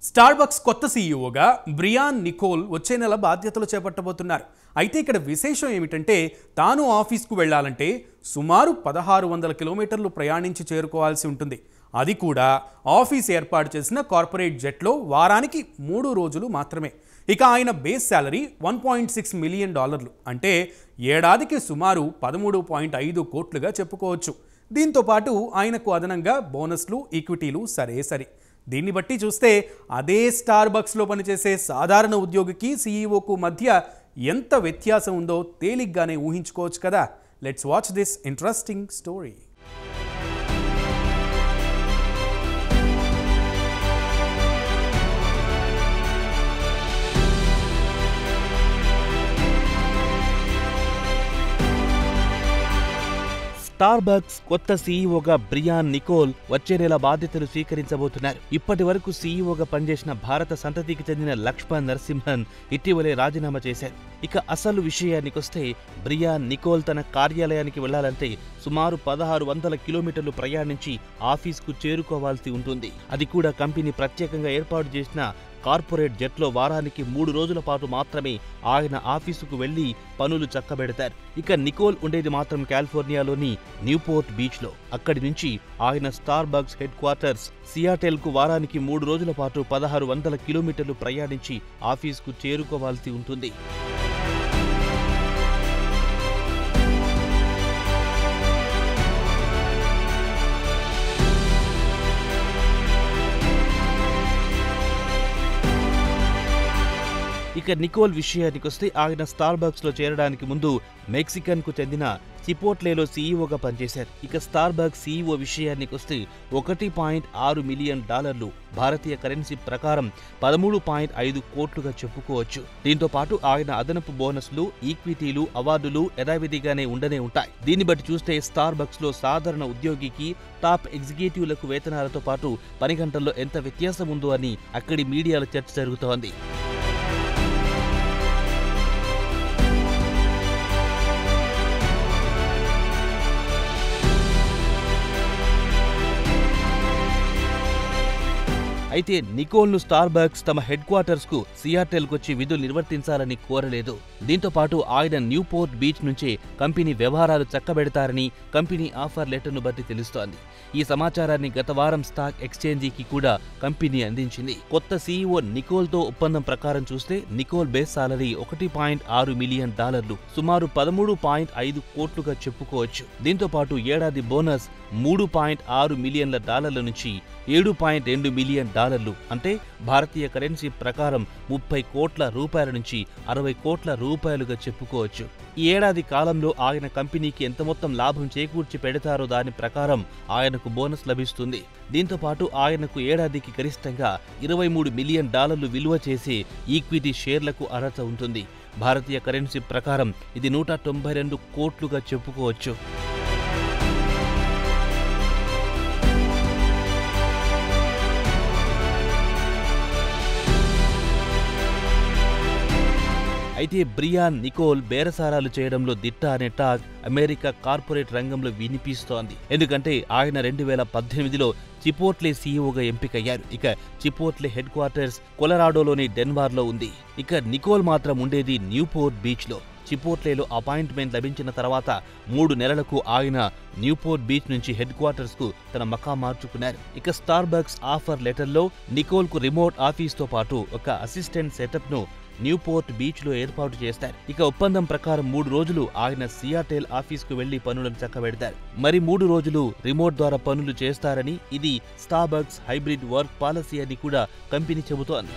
Starbucks కొత్త సీఈఓగా Brian Nicole వచ్చే నెల బాధ్యతలు చేపట్టబోతున్నారు. అయితే ఇక్కడ విశేషం ఏమిటంటే తాను ఆఫీస్కు వెళ్లాలంటే సుమారు 1600 కిలోమీటర్లు ప్రయాణించి చేరుకోవాల్సి ఉంటుంది. అది కూడా ఆఫీస్ ఏర్పాటు చేసిన కార్పొరేట్ జెట్లో వారానికి 3 రోజులు మాత్రమే. ఇక ఆయన బేస్ శాలరీ $1.6 మిలియన్, అంటే ఏడాదికి సుమారు 13.5 కోట్లుగా చెప్పుకోవచ్చు. దీంతో పాటు ఆయనకు అదనంగా బోనస్లు, ఈక్విటీలు సరే. దీన్ని బట్టి చూస్తే అదే స్టార్బక్స్లో పనిచేసే సాధారణ ఉద్యోగికి సీఈఓకు మధ్య ఎంత వ్యత్యాసం ఉందో తేలిగ్గానే ఊహించుకోవచ్చు కదా. Let's watch this interesting story. Starbucks కొత్త సీఈఓగా బ్రియాన్ నికోల్ వచ్చే నెల బాధ్యతలు స్వీకరించబోతున్నారు. ఇప్పటి వరకు సీఈఓగా పనిచేసిన భారత సంతతికి చెందిన లక్ష్మణ్ నరసింహన్ ఇటీవలే రాజీనామా చేశారు. ఇక అసలు విషయానికొస్తే బ్రియాన్ నికోల్ తన కార్యాలయానికి వెళ్లాలంటే సుమారు 1600 కిలోమీటర్లు ప్రయాణించి ఆఫీస్కు చేరుకోవాల్సి ఉంటుంది. అది కూడా కంపెనీ ప్రత్యేకంగా ఏర్పాటు చేసిన కార్పొరేట్ జెట్లో వారానికి 3 రోజుల పాటు మాత్రమే ఆయన ఆఫీసుకు వెళ్లి పనులు చక్కబెడతారు. ఇక నికోల్ ఉండేది మాత్రం కాలిఫోర్నియాలోని న్యూపోర్ట్ బీచ్లో. అక్కడి నుంచి ఆయన స్టార్బక్స్ హెడ్ క్వార్టర్స్ సియాటెల్కు వారానికి 3 రోజుల పాటు 1600 కిలోమీటర్లు ప్రయాణించి ఆఫీసుకు చేరుకోవాల్సి ఉంటుంది. ఇక నికోల్ విషయానికొస్తే ఆయన స్టార్బక్స్లో చేరడానికి ముందు మెక్సికన్కు చెందిన చిపోట్లేలో సీఈఓగా పనిచేశారు. ఇక స్టార్బక్స్ సీఈఓ విషయానికొస్తే $1.6 మిలియన్, భారతీయ కరెన్సీ ప్రకారం 13.5 కోట్లుగా చెప్పుకోవచ్చు. దీంతో పాటు ఆయన అదనపు బోనస్లు, ఈక్విటీలు, అవార్డులు యథావిధిగానే ఉండనే ఉంటాయి. దీన్ని బట్టి చూస్తే స్టార్బక్స్లో సాధారణ ఉద్యోగికి టాప్ ఎగ్జిక్యూటివ్లకు వేతనాలతో పాటు పని గంటల్లో ఎంత వ్యత్యాసం ఉందో అని అక్కడి మీడియాలో చర్చ జరుగుతోంది. అయితే నికోల్ను స్టార్బక్స్ తమ హెడ్ క్వార్టర్స్కు సియాటెల్కొచ్చి విధులు నిర్వర్తించాలని కోరలేదు. దీంతో పాటు ఆయన న్యూపోర్ట్ బీచ్ నుంచే కంపెనీ వ్యవహారాలు చక్కబెడతారని కంపెనీ ఆఫర్ లెటర్ను బట్టి తెలుస్తోంది. ఈ సమాచారాన్ని గత వారం స్టాక్ ఎక్స్చేంజీకి కూడా కంపెనీ అందించింది. కొత్త సీఈఓ నికోల్తో ఒప్పందం ప్రకారం చూస్తే నికోల్ బేస్ సాలరీ $1.6 మిలియన్, సుమారు 13.5 కోట్లుగా చెప్పుకోవచ్చు. దీంతో పాటు ఏడాది బోనస్ $3.6 మిలియన్ల నుంచి $7.2 మిలియన్, అంటే భారతీయ కరెన్సీ ప్రకారం 30 కోట్ల రూపాయల నుంచి 60 కోట్ల రూపాయలుగా చెప్పుకోవచ్చు. ఈ ఏడాది కాలంలో ఆయన కంపెనీకి ఎంత మొత్తం లాభం చేకూర్చి పెడతారో దాని ప్రకారం ఆయనకు బోనస్ లభిస్తుంది. దీంతో పాటు ఆయనకు ఏడాదికి గరిష్టంగా $23 మిలియన్ విలువ చేసే ఈక్విటీ షేర్లకు అర్హత ఉంటుంది. భారతీయ కరెన్సీ ప్రకారం ఇది 192 కోట్లుగా చెప్పుకోవచ్చు. అయితే బ్రియాన్ నికోల్ బేరసారాలు చేయడంలో దిట్ట అనే టాక్ అమెరికా కార్పొరేట్ రంగంలో వినిపిస్తోంది. ఎందుకంటే ఆయన 2018లో చిపోట్లే సీఈఓగా ఎంపికయ్యారు. ఇక చిపోట్లే హెడ్ క్వార్టర్స్ కొలరాడోలోని డెన్వర్లో ఉంది. ఇక నికోల్ మాత్రం ఉండేది న్యూపోర్ట్ బీచ్లో. చిపోట్లేలో అపాయింట్మెంట్ లభించిన తర్వాత 3 నెలలకు ఆయన న్యూపోర్ట్ బీచ్ నుంచి హెడ్ క్వార్టర్స్కు తన మకా మార్చుకున్నారు. ఇక స్టార్బక్స్ ఆఫర్ లెటర్లో నికోల్కు రిమోట్ ఆఫీస్తో పాటు ఒక అసిస్టెంట్ సెటప్ను న్యూపోర్ట్ బీచ్లో ఏర్పాటు చేస్తారు. ఇక ఒప్పందం ప్రకారం 3 రోజులు ఆయన సియాటెల్ ఆఫీస్కు వెళ్లి పనులను చక్కబెడతారు. మరి 3 రోజులు రిమోట్ ద్వారా పనులు చేస్తారని, ఇది స్టార్బక్స్ హైబ్రిడ్ వర్క్ పాలసీ అని కూడా కంపెనీ చెబుతోంది.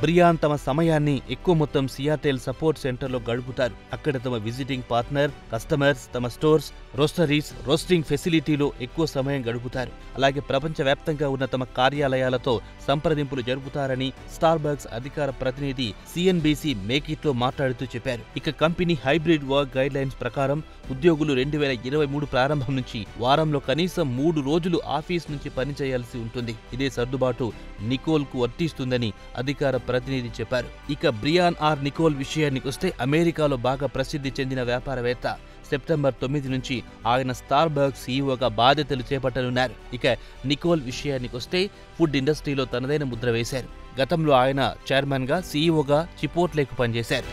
బ్రియాన్ తమ సమయాన్ని ఎక్కువ మొత్తం సియాటెల్ సపోర్ట్ సెంటర్లో గడుపుతారు. అక్కడ తమ విజిటింగ్ పార్ట్నర్, కస్టమర్స్, తమ స్టోర్స్, రోస్టరీస్, రోస్టింగ్ ఫెసిలిటీలో ఎక్కువ సమయం గడుపుతారు. అలాగే ప్రపంచవ్యాప్తంగా ఉన్న తమ కార్యాలయాలతో సంప్రదింపులు జరుపుతారని స్టార్బక్స్ అధికార ప్రతినిధి సిఎన్బిసి మేకిట్లో మాట్లాడుతూ చెప్పారు. ఇక company hybrid work guide lines ప్రకారం ఉద్యోగులు 2023 ప్రారంభం నుంచి వారంలో కనీసం 3 రోజులు ఆఫీస్ నుంచి పనిచేయాల్సి ఉంటుంది. ఇదే సర్దుబాటు నికోల్కు వర్తిస్తుందని అధికార ప్రతినిధి చెప్పారు. ఇక బ్రియాన్ ఆర్ నికోల్ విషయానికొస్తే అమెరికాలో బాగా ప్రసిద్ధి చెందిన వ్యాపారవేత్త. సెప్టెంబర్ 9 నుంచి ఆయన స్టార్బక్స్ సీఈఓగా బాధ్యతలు చేపట్టనున్నారు. ఇక నికోల్ విషయానికొస్తే ఫుడ్ ఇండస్ట్రీలో తనదైన ముద్ర వేశారు. గతంలో ఆయన చైర్మన్గా, సీఈఓగా చిపోట్లేకు పనిచేశారు.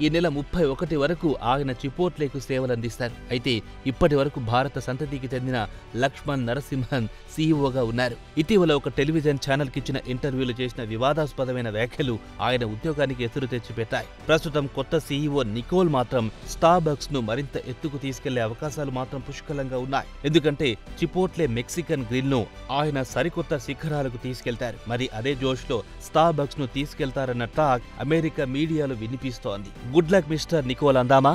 ఈ నెల 31 వరకు ఆయన చిపోట్లేకు సేవలందిస్తారు. అయితే ఇప్పటి వరకు భారత సంతతికి చెందిన లక్ష్మణ్ నరసింహన్ సీఈఓగా ఉన్నారు. ఇటీవల ఒక టెలివిజన్ ఛానల్కి ఇచ్చిన ఇంటర్వ్యూలు చేసిన వివాదాస్పదమైన వ్యాఖ్యలు ఆయన ఉద్యోగానికి ఎదురు తెచ్చిపెట్టాయి. ప్రస్తుతం కొత్త సీఈఓ నికోల్ మాత్రం స్టార్బక్స్ ను మరింత ఎత్తుకు తీసుకెళ్లే అవకాశాలు మాత్రం పుష్కలంగా ఉన్నాయి. ఎందుకంటే చిపోట్లే మెక్సికన్ గ్రిల్ ను ఆయన సరికొత్త శిఖరాలకు తీసుకెళ్తారు. మరి అదే జోష్లో స్టార్బక్స్ ను తీసుకెళ్తారన్న టాక్ అమెరికా మీడియాలో వినిపిస్తోంది. గుడ్ లక్ మిస్టర్ నికోల్ అందామా?